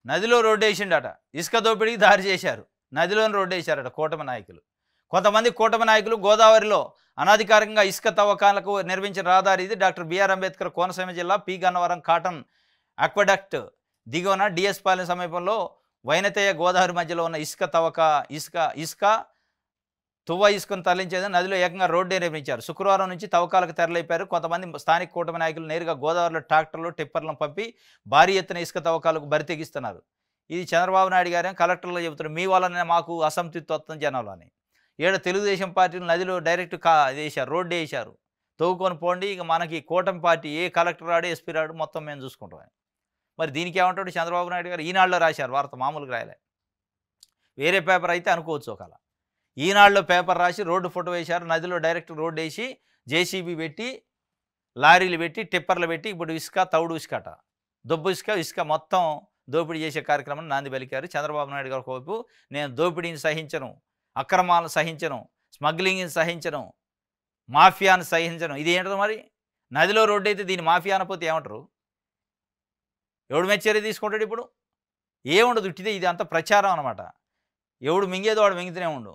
నదిలో రోడ్డేసిండట. ఇసుక దోపిడీకి దారి చేశారు. నదిలోని రోడ్డేశారట కూటమి నాయకులు. కొంతమంది కూటమి నాయకులు గోదావరిలో అనధికారికంగా ఇసుక తవ్వకాలకు నిర్మించిన రహదారి ఇది. డాక్టర్ బిఆర్ అంబేద్కర్ కోనసీమ జిల్లా పి గన్నవరం కాటన్ అక్వడక్ట్ దిగువన డిఎస్ పాలెం సమీపంలో వైనతేయ గోదావరి మధ్యలో ఉన్న ఇసుక తువ్వ ఇసుకను తరలించేది నదిలో ఏకంగా రోడ్డే నిర్మించారు. శుక్రవారం నుంచి తవ్వకాలకు తెరలేపారు. కొంతమంది స్థానిక కూటమి నాయకులు నేరుగా గోదావరిలో ట్రాక్టర్లు టిప్పర్లను పంపి భారీ ఎత్తున ఇసుక తవ్వకాలకు బరితెగిస్తున్నారు. ఇది చంద్రబాబు నాయుడు గారే కలెక్టర్లో చెబుతున్నారు, మీ వల్లనే మాకు అసంతృప్తి వస్తుంది జనంలో అని. ఏడ తెలుగుదేశం పార్టీలు నదిలో డైరెక్ట్ వేశారు, రోడ్డు వేశారు. తవ్వుకొని పోండి, ఇక మనకి కూటమి పార్టీ ఏ కలెక్టర్ రాడు ఎస్పీ రాడు మొత్తం మేము చూసుకుంటాం. మరి దీనికి ఏమంటాడు చంద్రబాబు నాయుడు గారు? ఈనాడులో రాశారు వార్త, మామూలుగా రాయలే. వేరే పేపర్ అయితే అనుకోవచ్చు ఒకలా. ఈనాడులో పేపర్ రాసి రోడ్డు ఫోటో వేశారు. నదిలో డైరెక్ట్ రోడ్డు వేసి జేసీబీ పెట్టి లారీలు పెట్టి టిప్పర్లు పెట్టి ఇప్పుడు ఇసుక తౌడు ఇసుకట దొబ్బు ఇసుక మొత్తం దోపిడీ చేసే కార్యక్రమం నాంది పలికారు. చంద్రబాబు నాయుడు గారి వైపు నేను దోపిడీని సహించను, అక్రమాలను సహించను, స్మగ్లింగ్ని సహించను, మాఫియాను సహించను. ఇది ఏంటో మరి? నదిలో రోడ్డు అయితే దీన్ని మాఫియా అనపోతే ఏమంటారు? ఎవడు మెచ్చర్య తీసుకుంటాడు? ఇప్పుడు ఏముండదు, ఇట్టిదే ఇది అంత ప్రచారం అనమాట. ఎవడు మింగేదో వాడు మింగితేనే ఉండు.